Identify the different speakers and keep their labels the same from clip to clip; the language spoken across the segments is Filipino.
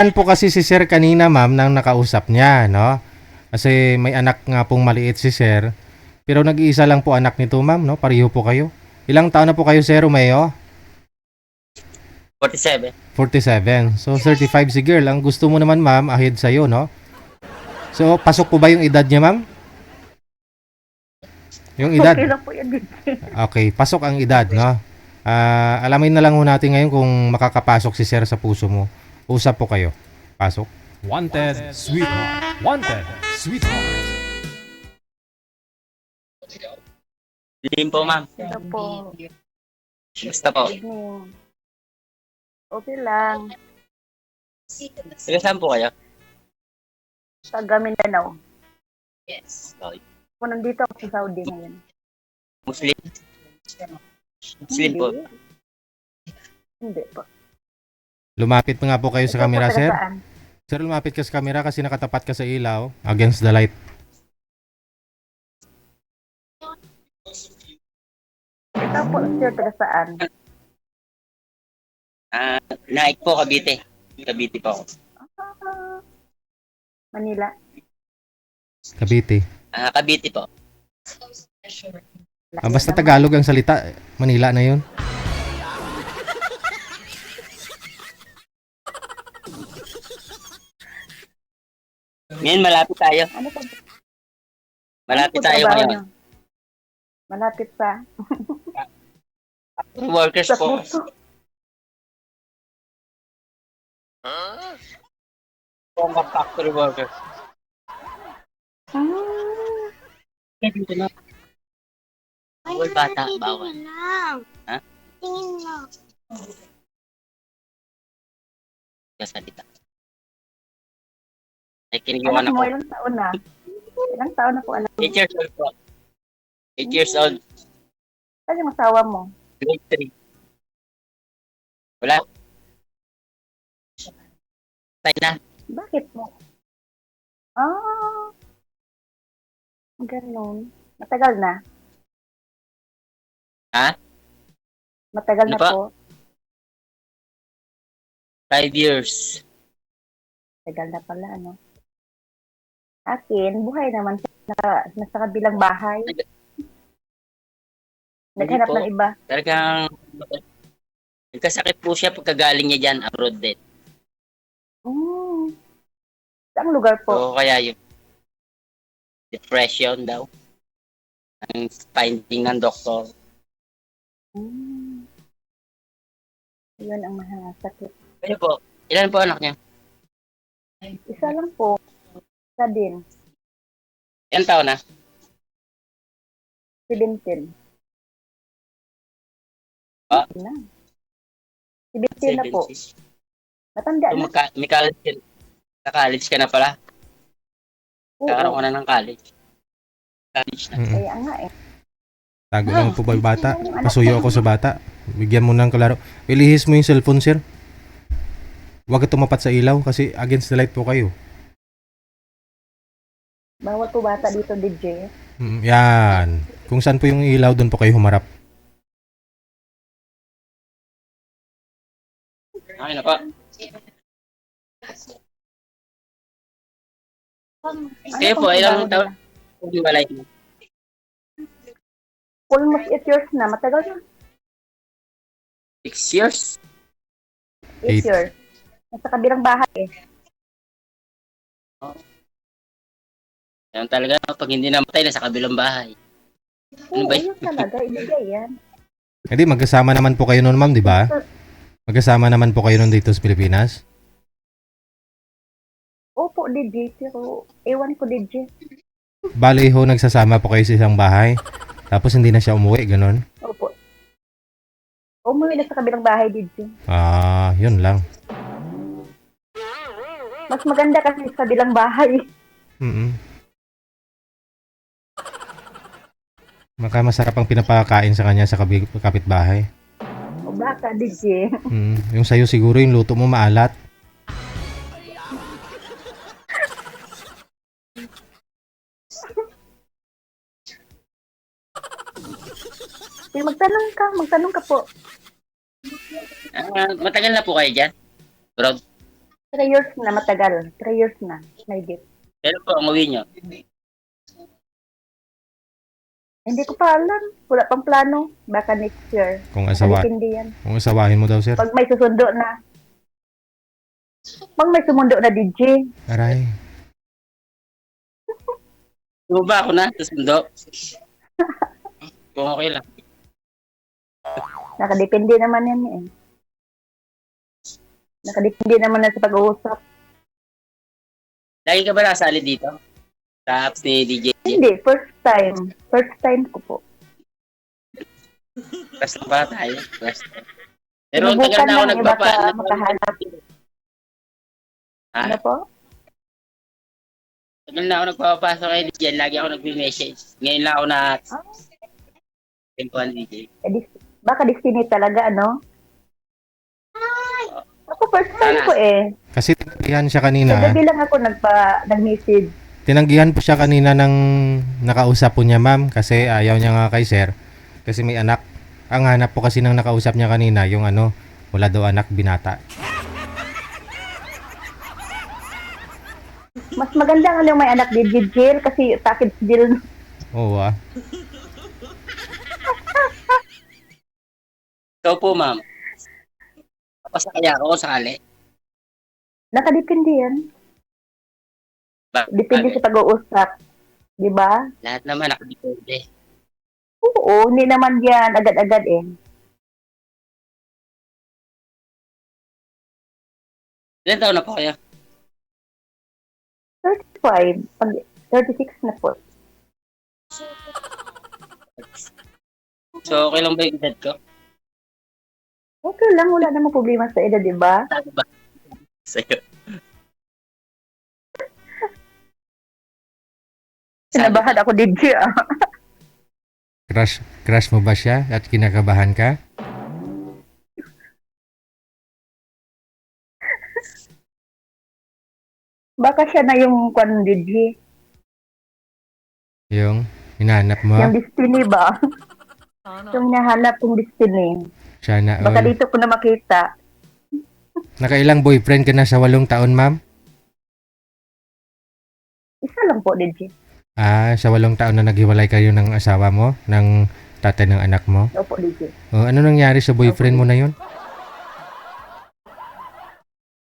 Speaker 1: Yan po kasi si Sir kanina, ma'am, nang nakausap niya, no? Kasi may anak nga pong maliit si Sir. Pero nag-iisa lang po anak nito, ma'am, no? Pareho po kayo. Ilang taon na po kayo, Sir Romeo?
Speaker 2: 47.
Speaker 1: 47. So, 35 si girl. Ang gusto mo naman, ma'am, ahead sa'yo, no? So, pasok po ba yung edad niya, ma'am? Yung edad?
Speaker 3: Okay lang po yan, DJ.
Speaker 1: Okay, pasok ang edad, no? Alamin na lang ho natin ngayon kung makakapasok si Sir sa puso mo. Usap po kayo. Pasok.
Speaker 4: Wanted, sweetheart. Wanted, sweetheart.
Speaker 2: Lim po, ma'am.
Speaker 3: Ito po.
Speaker 2: Basta po.
Speaker 3: Evening. Okay lang.
Speaker 2: Taga saan po kayo?
Speaker 3: Taga Mindanao.
Speaker 2: Yes. Okay.
Speaker 3: Ako nandito ako sa Saudi ngayon.
Speaker 2: Muslim? Muslim po.
Speaker 3: Hindi po.
Speaker 1: Lumapit pa nga po kayo sa
Speaker 3: Ikaw po,
Speaker 1: camera,
Speaker 3: taga
Speaker 1: Sir.
Speaker 3: saan?
Speaker 1: Sir, lumapit ka sa camera kasi nakatapat ka sa ilaw against the light.
Speaker 3: Ikaw po, sir, taga saan?
Speaker 2: Naik po, Cavite. Cavite po ako.
Speaker 3: Ah, Manila.
Speaker 1: Cavite.
Speaker 2: Cavite po.
Speaker 1: Basta Tagalog ang salita. Manila na yun.
Speaker 2: Ngayon, malapit tayo.
Speaker 3: Ano po?
Speaker 2: Malapit
Speaker 3: ano po
Speaker 2: tayo
Speaker 3: trabaho
Speaker 2: ngayon.
Speaker 3: niyo? Malapit sa
Speaker 2: Workers
Speaker 3: sa
Speaker 2: po.
Speaker 3: puso.
Speaker 2: Pomba factory workers.
Speaker 3: Ah,
Speaker 2: Dito na. Bawal bata, bawal. Ha?
Speaker 5: Tingin mo.
Speaker 2: Kasalita. Ay, kinigyawan
Speaker 3: anak mo,
Speaker 2: ako.
Speaker 3: ilang taon na? Ilang taon na po anak mo?
Speaker 2: 8 years old po. 8 years old.
Speaker 3: Saan yung asawa mo?
Speaker 2: Grade 3. Wala. Tayo na.
Speaker 3: Bakit mo? Ah, ganun. Matagal na?
Speaker 2: Ha?
Speaker 3: Matagal
Speaker 2: Ano
Speaker 3: na
Speaker 2: pa?
Speaker 3: po?
Speaker 2: 5 years.
Speaker 3: Matagal na pala, ano? Akin, buhay naman nasa kabilang bahay. Naghanap
Speaker 2: po.
Speaker 3: ng iba.
Speaker 2: Talagang nagkasakit po siya pagkagaling niya dyan, abroad din.
Speaker 3: Saang lugar po?
Speaker 2: So, kaya yung depression daw. Ang finding ng doktor.
Speaker 3: Mm. Yun ang mahasakit.
Speaker 2: Ano po? Ilan po anak niya?
Speaker 3: Isa lang po. Isa din.
Speaker 2: Ilan taon na?
Speaker 3: 17.
Speaker 2: Ah.
Speaker 3: Na. 17 na po.
Speaker 2: 17.
Speaker 3: Matanda
Speaker 2: So,
Speaker 3: na.
Speaker 2: may college ka. Ka-college ka na pala. Kakaroon ka
Speaker 3: Oo.
Speaker 2: na ng college. College na.
Speaker 1: Mm-mm.
Speaker 3: Kaya nga eh.
Speaker 1: Tago lang po ba yung bata? Pasuyo ako sa bata. Bigyan mo ng kalaro. Ilihis mo yung cellphone, Sir. Huwag ka tumapat sa ilaw kasi against the light po kayo.
Speaker 3: Bawal po bata dito, DJ.
Speaker 1: Yan. Kung saan po yung ilaw, doon po kayo humarap.
Speaker 2: Okay na po. Kayo po,
Speaker 3: pong
Speaker 2: ilang
Speaker 3: trabaho
Speaker 2: taon?
Speaker 3: nila?
Speaker 2: Kung balay mo.
Speaker 3: Almost 8 years na. Matagal na.
Speaker 2: 6 years?
Speaker 3: 8
Speaker 1: Eight.
Speaker 3: years. Nasa kabilang bahay eh.
Speaker 2: Yan talaga, pag hindi namatay, nasa kabilang bahay. Ano
Speaker 3: Oo,
Speaker 2: ba
Speaker 3: yun talaga. Ibigay yan.
Speaker 1: Hindi, magkasama naman po kayo noon, ma'am, di ba? Magkasama naman po kayo noon dito sa Pilipinas.
Speaker 3: Opo, DJ. Pero ewan ko, DJ.
Speaker 1: Bali ho, nagsasama po kayo sa isang bahay. Tapos hindi na siya umuwi, ganun.
Speaker 3: Opo. Umuwi na sa kabilang bahay, DJ.
Speaker 1: Yun lang.
Speaker 3: Mas maganda kasi sa kabilang bahay.
Speaker 1: Mm. Maka masarap ang pinapakain sa kanya sa kapitbahay.
Speaker 3: O baka, DJ.
Speaker 1: Yung sayo siguro yung luto mo maalat.
Speaker 3: Magtanong ka po.
Speaker 2: Matagal na po kayo dyan? Bro,
Speaker 3: 3 years na, matagal. 3 years na. May gift.
Speaker 2: Kailan po ang uwi nyo?
Speaker 3: Hindi ko pa alam. Wala pang plano. Baka next year.
Speaker 1: Kung
Speaker 3: Depende yan.
Speaker 1: asawahin mo daw, sir.
Speaker 3: Pag may susundo na. Pag may sumundo na, DJ.
Speaker 1: Aray.
Speaker 2: Ba ako na sa sundo? Kung okay lang.
Speaker 3: Nakadepende naman yan eh. Nakadepende naman na sa pag-uusap.
Speaker 2: Lagi ka ba nakasali dito? Sa apps ni DJ?
Speaker 3: Hindi, first time. First time ko po.
Speaker 2: Plus lang ba tayo? Plus. Pero ang tagal
Speaker 3: Sinubukan
Speaker 2: na ako
Speaker 3: lang, iba ka
Speaker 2: nagpapaano.
Speaker 3: makahanap.
Speaker 2: Ha?
Speaker 3: Ano po?
Speaker 2: Tagal na ako nagpapapasok kay DJ. Lagi ako nag-message. Ngayon lang ako na tempuan DJ.
Speaker 3: Baka destiny talaga, ano? Ako first time ko eh.
Speaker 1: Kasi tinanggihan siya
Speaker 3: Sa
Speaker 1: kanina.
Speaker 3: gabi lang ako nag-message.
Speaker 1: Tinanggihan po siya kanina ng nakausap po niya, ma'am. Kasi ayaw niya nga kay sir. Kasi may anak. Ang hanap po kasi ng nakausap niya kanina, yung ano, wala daw anak, binata.
Speaker 3: Mas maganda nga yung may anak di Jill kasi takid si Jill.
Speaker 1: Oo ah.
Speaker 2: Ikaw po, ma'am. Pasakaya ako kung sakali.
Speaker 3: Nakadepende yan. Depende sa pag-uusap. Di ba?
Speaker 2: Lahat naman nakadepende.
Speaker 3: Oo, hindi naman yan agad-agad eh.
Speaker 2: Ilan taon na po kayo?
Speaker 3: 35. Pag 36 na po.
Speaker 2: So, okay lang ba yung edad ko?
Speaker 3: Okay lang, wala namang problema sa edad, di ba?
Speaker 2: Sabi ba? Sa'yo.
Speaker 3: Sinabahan ako, DJ ah.
Speaker 1: Crush mo ba siya at kinakabahan ka?
Speaker 3: Baka siya na yung kwan, DJ.
Speaker 1: Yung hinahanap mo?
Speaker 3: Yung destiny ba? Yung hinahanap kong destiny.
Speaker 1: Siya na
Speaker 3: Baka
Speaker 1: all.
Speaker 3: dito ko na makita.
Speaker 1: Nakailang boyfriend ka na sa 8 taon, ma'am?
Speaker 3: Isa lang po, DJ.
Speaker 1: Ah, sa 8 taon na naghiwalay kayo ng asawa mo, ng tatay ng anak mo.
Speaker 3: Opo, DJ.
Speaker 1: O, ano nangyari sa boyfriend mo na yun?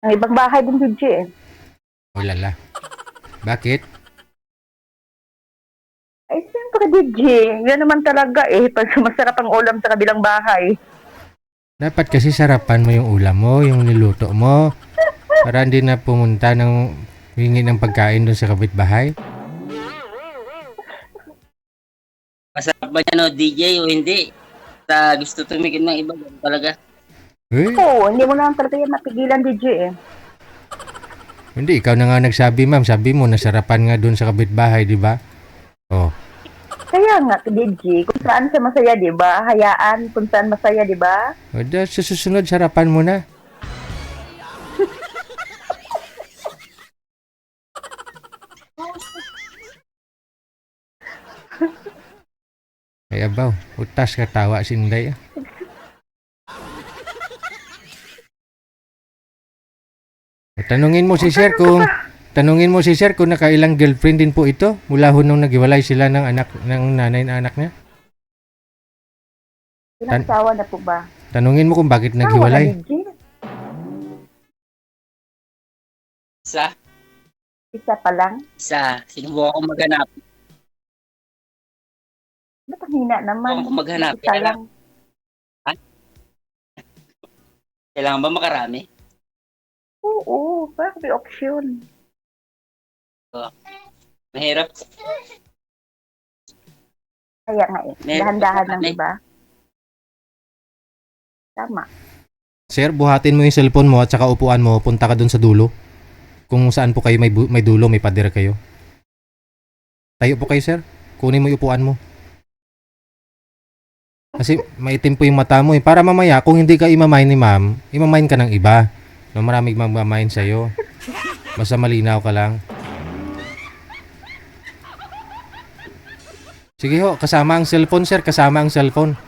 Speaker 3: Ang ibang bahay din, DJ eh.
Speaker 1: O lala. Bakit?
Speaker 3: Ay, siyempre, DJ. Yan naman talaga eh. Pag masarap ang ulam sa kabilang bahay.
Speaker 1: Dapat kasi sarapan mo yung ulam mo, yung niluto mo. Para hindi na pumunta ng hingi ng pagkain doon sa kapitbahay.
Speaker 2: Masarap ba yan o DJ o hindi? Sa gusto tumikin ng iba, ganun talaga.
Speaker 1: Eh,
Speaker 3: Oo, hindi mo naman talaga yan mapigilan, DJ eh.
Speaker 1: hindi, ikaw na nga nagsabi, ma'am. Sabi mo, nasarapan nga doon sa kapitbahay, di ba? Oh,
Speaker 3: Kaya nga, DJ, kung saan siya masaya, di ba? Hayaan kung saan masaya, di ba?
Speaker 1: o sa susunod, sarapan mo na. Ay, abaw. Utas ka tawa, Sinday. Tanungin mo si Sir kung nakailang girlfriend din po ito mula ho nung naghiwalay sila ng anak ng nanay na anak niya.
Speaker 3: Ilang sawa na po ba?
Speaker 1: Tanungin mo kung bakit
Speaker 3: Sawa na,
Speaker 1: naghiwalay.
Speaker 3: DJ.
Speaker 2: Isa,
Speaker 3: Isa pa lang.
Speaker 2: sinubukan ko maghanap.
Speaker 3: Ba't ang hina naman?
Speaker 2: Sinubukan ko maghanap.
Speaker 3: Isa lang.
Speaker 2: Kailangan ba makarami?
Speaker 3: Oo, parang may option.
Speaker 2: Mahirap.
Speaker 3: Kaya nga eh.
Speaker 2: Meron
Speaker 3: Dahan-dahan
Speaker 2: pa
Speaker 3: lang,
Speaker 2: naman
Speaker 3: di ba? Tama.
Speaker 1: Sir, buhatin mo yung cellphone mo at saka upuan mo, punta ka doon sa dulo. Kung saan po kayo may dulo, may pader kayo. Tayo po kayo, sir. Kunin mo yung upuan mo. Kasi maitim po yung mata mo eh. Para mamaya, kung hindi ka imamain ni ma'am, imamain ka ng iba. So, maraming magmamain sa'yo. Basta malinaw ka lang. Sige ho, kasama ang cellphone, sir. Kasama ang cellphone.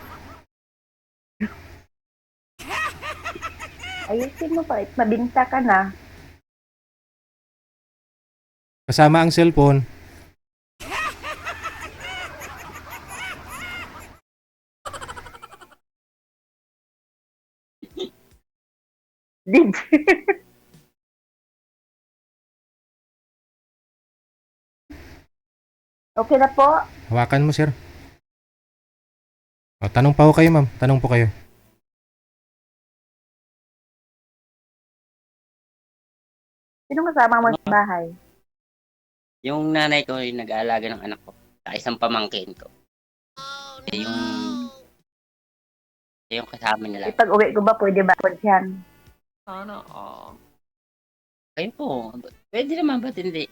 Speaker 3: Ayusin mo pa. Mabinta ka na.
Speaker 1: Kasama ang cellphone.
Speaker 3: DJ. Okay na po.
Speaker 1: Hawakan mo, sir. O, tanong pa ho kayo, ma'am. Tanong po kayo.
Speaker 3: Sino kasama mo sa bahay?
Speaker 2: Yung nanay ko yung nag-aalaga ng anak ko. Sa isang pamangkin ko. Yung kasama nila.
Speaker 3: Pag uwi ko ba, pwede ba ako dyan?
Speaker 2: Ayun po. Pwede naman, ba't hindi?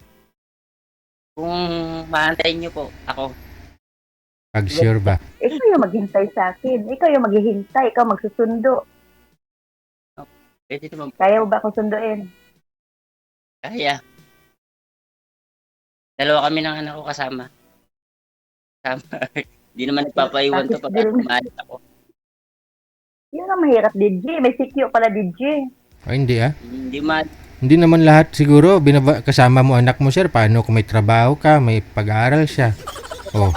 Speaker 2: Kung maantayin niyo po, ako.
Speaker 1: Pag sure ba?
Speaker 3: Ikaw yung maghintay sa akin. Ikaw yung maghihintay. Ikaw magsusundo.
Speaker 2: Pwede naman po.
Speaker 3: Kaya mo ba akong sunduin?
Speaker 2: Kaya. Dalawa kami ng anak ko kasama. Hindi naman nagpapaiwan to pag umalis ako.
Speaker 3: Yun ang mahirap, DJ. May sikyo pala, DJ.
Speaker 1: O, hindi ah.
Speaker 2: Hindi man.
Speaker 1: Hindi naman lahat siguro kasama mo anak mo, sir. Paano kung may trabaho ka, may pag-aaral siya? Oh,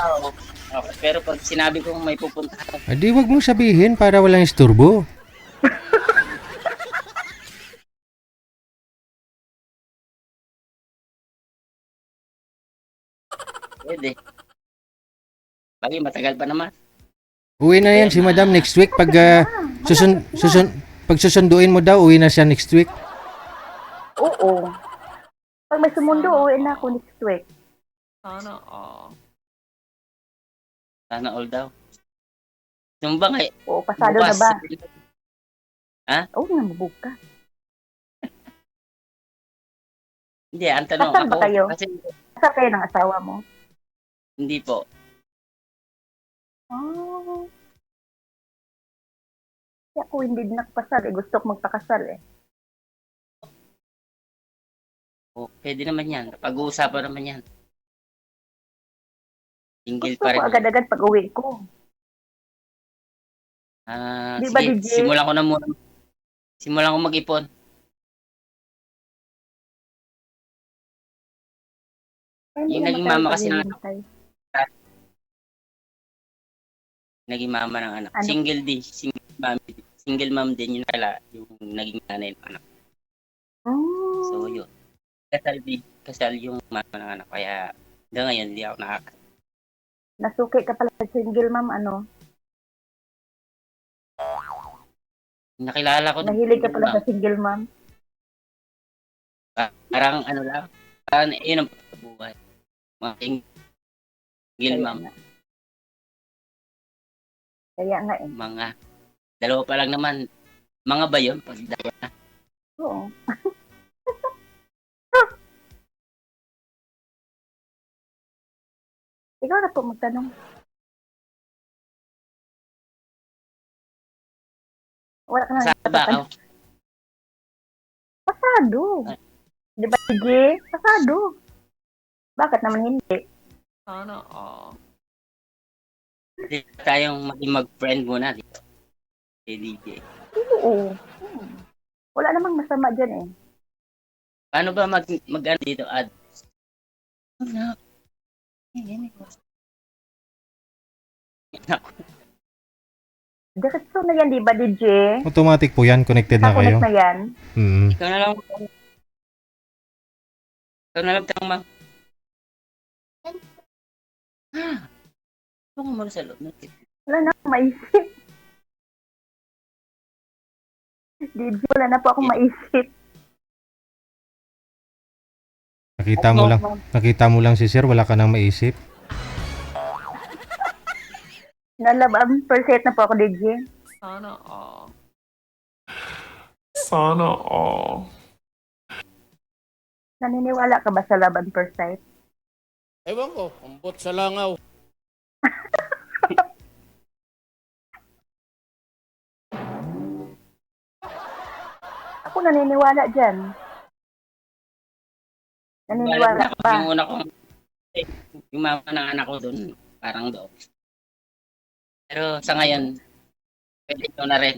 Speaker 2: Okay. Pero pag sinabi kong may pupuntahan,
Speaker 1: adi wag mong sabihin para walang isturbo.
Speaker 2: pwede. Bagay, matagal pa naman.
Speaker 1: Uwi na yan si madam next week pag pag susunduin mo daw, uwi na siya next week.
Speaker 3: Oo. Pag may sumundo, uwi na ako next week.
Speaker 2: Sana all daw. Yung ba nga,
Speaker 3: Oo, pasado na
Speaker 2: bukas.
Speaker 3: ba?
Speaker 2: Ha?
Speaker 3: Oo nga, mabuka.
Speaker 2: Hindi, ang tanong
Speaker 3: Kasal ba
Speaker 2: ako.
Speaker 3: kayo?
Speaker 2: Kasi
Speaker 3: Kasal kayo ng asawa mo?
Speaker 2: hindi po.
Speaker 3: Oh. Kaya ako hindi nakapasal eh. Gusto ko magpakasal eh.
Speaker 2: Pwede naman yan. Pag-uusapan naman yan. Single
Speaker 3: Gusto
Speaker 2: pa
Speaker 3: ko
Speaker 2: rin.
Speaker 3: agad-agad pag uwi ko. Di ba,
Speaker 2: Sige,
Speaker 3: DJ?
Speaker 2: simulan ko na muna. Simulan ko mag-ipon.
Speaker 3: Hindi
Speaker 2: Yung
Speaker 3: naman
Speaker 2: naging
Speaker 3: tayo
Speaker 2: mama kasi ng anak.
Speaker 3: paghihintay.
Speaker 2: Naging mama ng anak.
Speaker 3: Ano?
Speaker 2: Single din. Single mom din yung yung naging nanay ng anak.
Speaker 3: Mm.
Speaker 2: So, yun. Kasal yung mama ng anak. Kaya, hanggang ngayon, hindi ako nakakasal.
Speaker 3: Nasuki ka pala sa single ma'am, ano?
Speaker 2: Nakilala ko.
Speaker 3: Nahilig ka pala sa single ma'am?
Speaker 2: Parang ano lang. Parang yun ang buhay. Mga single mom.
Speaker 3: Kaya nga eh.
Speaker 2: Mga dalawa pa lang naman. Mga ba yun? Pag dalawa na.
Speaker 3: Oo. Ikaw na po magtanong. Wala ka na
Speaker 2: Sa ba ako?
Speaker 3: Pasado. Di ba, DJ? Pasado. Bakit naman hindi?
Speaker 2: Hindi tayong maging mag-friend muna dito. Si DJ.
Speaker 3: Oo. Wala namang masama dyan eh.
Speaker 2: Paano ba mag-ano dito? Add? Ano?
Speaker 3: Diretso na yan, di ba, DJ?
Speaker 1: Automatic po yan, connected na kayo.
Speaker 3: Nakakonect na yan.
Speaker 1: Mm.
Speaker 2: Ikaw na lang. Ikaw na lang tanong, ma'am. Ano ko muna sa loob?
Speaker 3: Wala na akong maisip. DJ, wala na po akong maisip.
Speaker 1: Nakita mo lang si sir, wala ka nang maisip.
Speaker 3: Nalabang percent na po ako, DJ.
Speaker 5: Sana all.
Speaker 3: Naniniwala ka ba sa laban per sight?
Speaker 6: Ewan ko, ambot sa langaw.
Speaker 3: Ako naniniwala dyan. Naniniwala ka ba?
Speaker 2: Yung una kong, yung mama ng anak ko doon, parang doon. Pero sa ngayon, pwede ko na rin.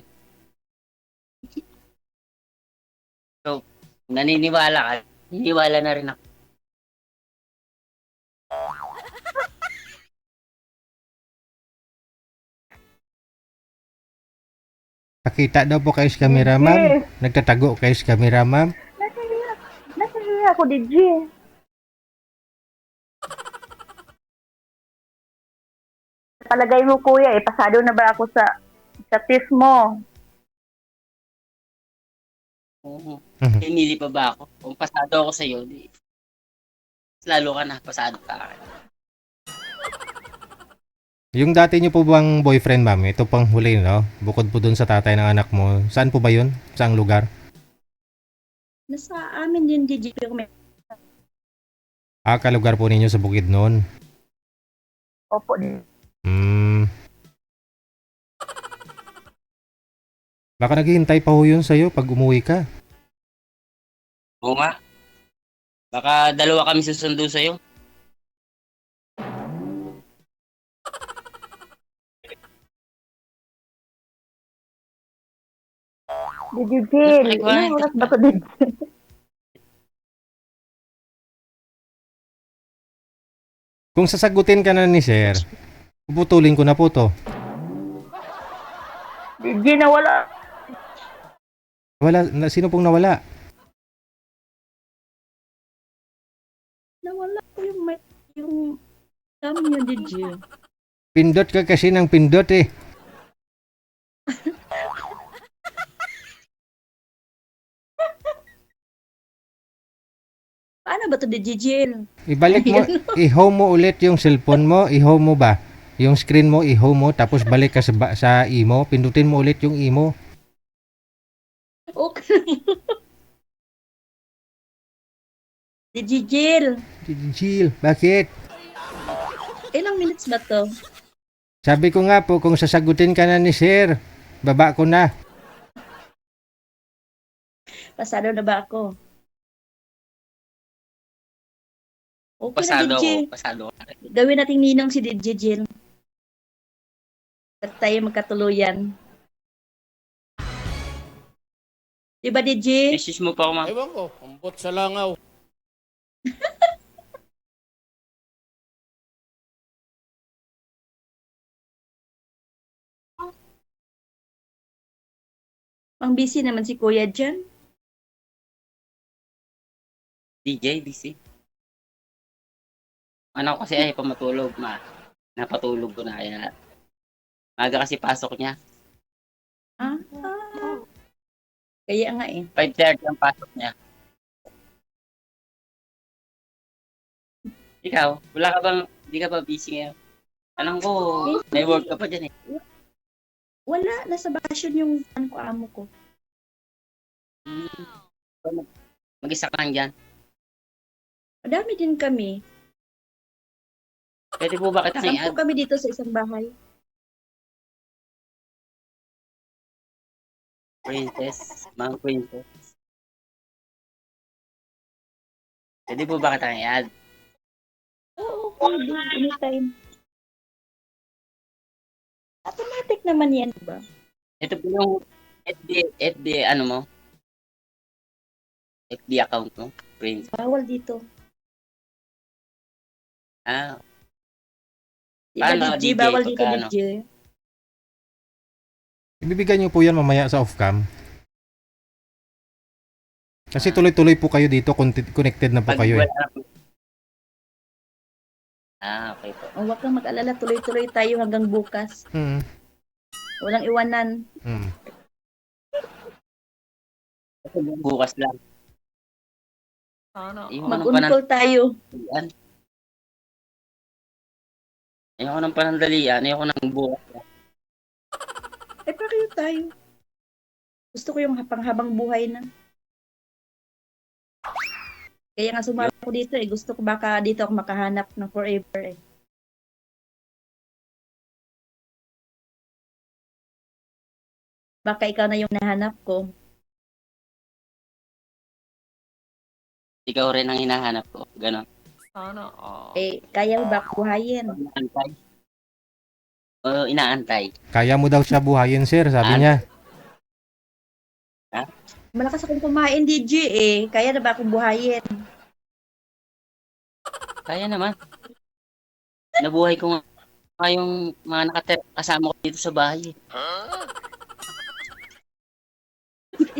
Speaker 2: So, naniniwala ka, naniniwala na rin ako.
Speaker 1: Nakita daw po kayo sa camera, ma'am.
Speaker 3: Yes.
Speaker 1: Nagtatago kayo sa camera, ma'am.
Speaker 3: Nasahiya ako, DJ. Palagay mo, kuya, pasado na ba ako sa test mo?
Speaker 2: Oo.
Speaker 1: Mhm.
Speaker 2: Pinili pa ba ako? Kung pasado ako sa'yo, di, lalo ka na, pasado ka akin.
Speaker 1: Yung dati niyo po bang boyfriend, ma'am? Ito pang huli, no? Bukod po dun sa tatay ng anak mo. Saan po ba yun? Saang lugar?
Speaker 7: Nasa amin din, DJ. Pero may
Speaker 1: Kalugar po ninyo sa Bukidnon.
Speaker 3: Opo.
Speaker 1: Hmm. Baka naghihintay pa ho yun sa'yo pag umuwi ka.
Speaker 2: Oo nga. Baka dalawa kami susundo sa'yo.
Speaker 3: DJ Jill,
Speaker 2: Ay, kuya.
Speaker 3: ilang oras ba ito, DJ?
Speaker 1: Kung sasagutin ka na ni sir, puputulin ko na po to.
Speaker 3: DJ, nawala.
Speaker 1: Sino pong nawala?
Speaker 7: nawala ko yung dami niyo, DJ.
Speaker 1: Pindot ka kasi ng pindot eh.
Speaker 7: Paano ba to, DJ Jill?
Speaker 1: Ibalik mo, i-home mo ulit yung cellphone mo, i-home mo ba? Yung screen mo, i-home mo, tapos balik ka sa imo, pindutin mo ulit yung imo.
Speaker 7: Okay. DJ Jill,
Speaker 1: Jill, bakit?
Speaker 7: ilang minutes ba to?
Speaker 1: Sabi ko nga po, kung sasagutin ka na ni sir, baba ko na.
Speaker 7: Pasado na ba ako? Okay
Speaker 2: Pasado
Speaker 7: na, DJ.
Speaker 2: ako, pasado ka.
Speaker 7: Gawin nating ninong si DJ Jill. At tayo magkatuluyan. Diba, DJ?
Speaker 2: Message mo pa ako, ma'am.
Speaker 6: Ewan ko, ambot sa langaw.
Speaker 7: Ang busy naman si Kuya dyan.
Speaker 2: DJ, DC. Ano kasi ay pamatulog, napatulog ko na kaya. Maga kasi pasok niya.
Speaker 7: Ah, kaya nga eh.
Speaker 2: 5:30 ang pasok niya. Ikaw, wala ka bang, di ka ba busy ngayon? Alam ko, may work ka pa dyan eh.
Speaker 7: Wala, nasa bakasyon yung amo ko.
Speaker 2: Mag-isa ka lang dyan.
Speaker 7: Madami din kami.
Speaker 2: Pwede po ba kitang
Speaker 7: 10
Speaker 2: i-add?
Speaker 7: kami dito sa isang bahay.
Speaker 2: Princess, Ma'am Princess. Pwede po ba kitang i-add?
Speaker 7: Oo, pwede. Anytime. Automatic naman yan, diba?
Speaker 2: Ito po yung FB ano mo? FB account mo? Princess.
Speaker 7: Bawal dito.
Speaker 2: Ah,
Speaker 7: Diba,
Speaker 2: Paano,
Speaker 7: DJ?
Speaker 2: DJ?
Speaker 7: Bawal dito,
Speaker 2: Pagka ano?
Speaker 7: DJ.
Speaker 1: Ibibigay niyo po yan mamaya sa off-cam. Kasi tuloy-tuloy po kayo dito, connected na po
Speaker 2: pag
Speaker 1: kayo eh.
Speaker 2: wala po. Ah, okay po.
Speaker 7: O, huwag kang mag-alala. Tuloy-tuloy tayo hanggang bukas.
Speaker 1: Mm.
Speaker 7: Walang iwanan.
Speaker 1: Mm.
Speaker 2: Bukas lang. Ayoko ng
Speaker 7: Mag-uncall tayo.
Speaker 2: panandalian. Ayoko ng panandalian. Ayoko ng bukas lang.
Speaker 7: Pareho tayo. Gusto ko yung panghabang buhay na. Kaya nga sumama ako dito eh. Gusto ko baka dito ako makahanap ng forever eh. Baka ikaw na yung nahanap ko.
Speaker 2: Ikaw rin ang hinahanap ko. Ganon.
Speaker 7: Eh, kaya mo ba buhayin?
Speaker 2: Inaantay. Oo, inaantay.
Speaker 1: Kaya mo daw siya buhayin, sir, sabi niya.
Speaker 7: Malakas akong kumain, DJ eh. Kaya na ba akong buhayin?
Speaker 2: Kaya naman. Nabuhay ko nga yung mga kasama ko dito sa bahay.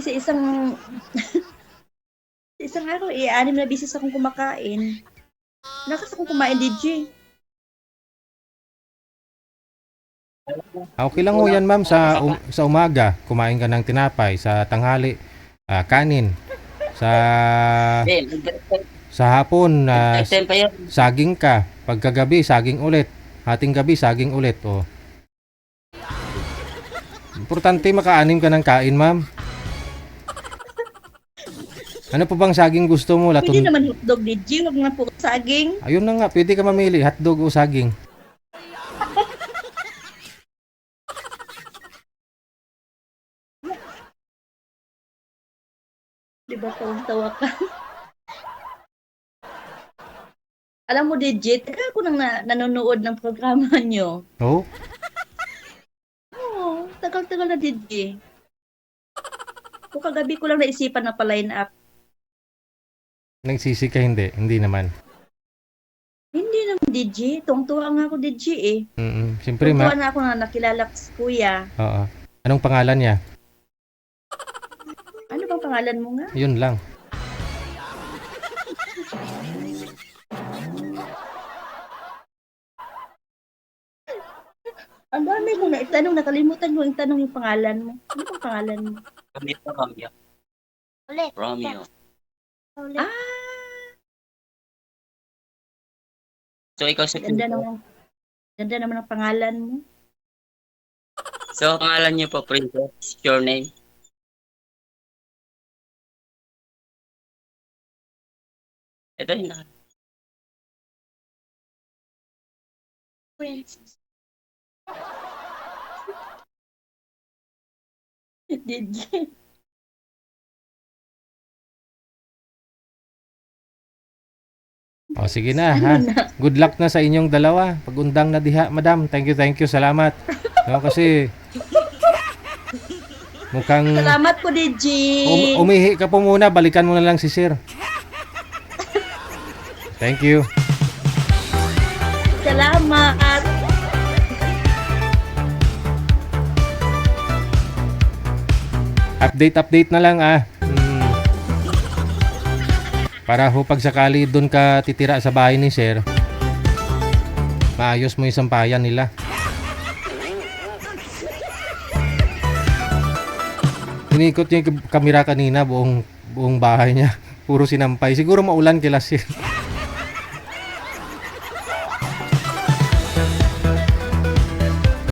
Speaker 7: isa-isang sa isang araw, 6 na beses akong kumakain. Lakas akong kumain, DJ.
Speaker 1: Okay lang ho yan, ma'am. Sa umaga, kumain ka ng tinapay. Sa tanghali, kanin. Sa hapon,
Speaker 2: Time pa yun.
Speaker 1: saging ka. Pagkagabi, saging ulit. Hating gabi, saging ulit. Oh. Importante maka-anim ka ng kain, ma'am. Ano pa bang saging gusto mo?
Speaker 7: Pwede
Speaker 1: Laton.
Speaker 7: naman hotdog, DJ. Huwag na po saging.
Speaker 1: Ayun na nga, pwede ka mamili. Hotdog o saging.
Speaker 7: Di ba, tawang-tawa ka? Alam mo, DJ, tagal ko nang nanonood ng programa nyo.
Speaker 1: Oh?
Speaker 7: Oo, tagal-tagal na, DJ. O kagabi ko lang naisipan na pa-line up.
Speaker 1: Nagsisi ka hindi? Hindi naman.
Speaker 7: Hindi naman, DJ. Tuwang-tuwa nga ako, DJ eh.
Speaker 1: Siyempre,
Speaker 7: Tuwang-tuwa na ako na nakilala ko si Kuya.
Speaker 1: Oo. Anong pangalan niya?
Speaker 7: Ano bang pangalan mo nga?
Speaker 1: Yun lang.
Speaker 7: Ang dami mo na itanong, nakalimutan ko yung tanong yung pangalan mo. Ano bang pangalan mo?
Speaker 2: Romeo. Romeo.
Speaker 7: Ah,
Speaker 2: So, ikaw si
Speaker 7: ganda naman ang pangalan mo.
Speaker 2: So, pangalan niyo po, Princess. Your name? Ito yung naka.
Speaker 7: Princess. DJ.
Speaker 1: O, sige na, ha? Good luck na sa inyong dalawa. Pag-undang na diha, madam. Thank you. Salamat. No, kasi mukhang
Speaker 7: Salamat po, DJ.
Speaker 1: umihi ka po muna. Balikan mo na lang si sir. Thank you.
Speaker 7: Salamat.
Speaker 1: Update na lang, Para ho pag sakali doon ka titira sa bahay ni sir, maayos mo yung sampayan nila. Inikot niya yung kamera kanina, buong bahay niya. Puro sinampay. Siguro maulan kila sir.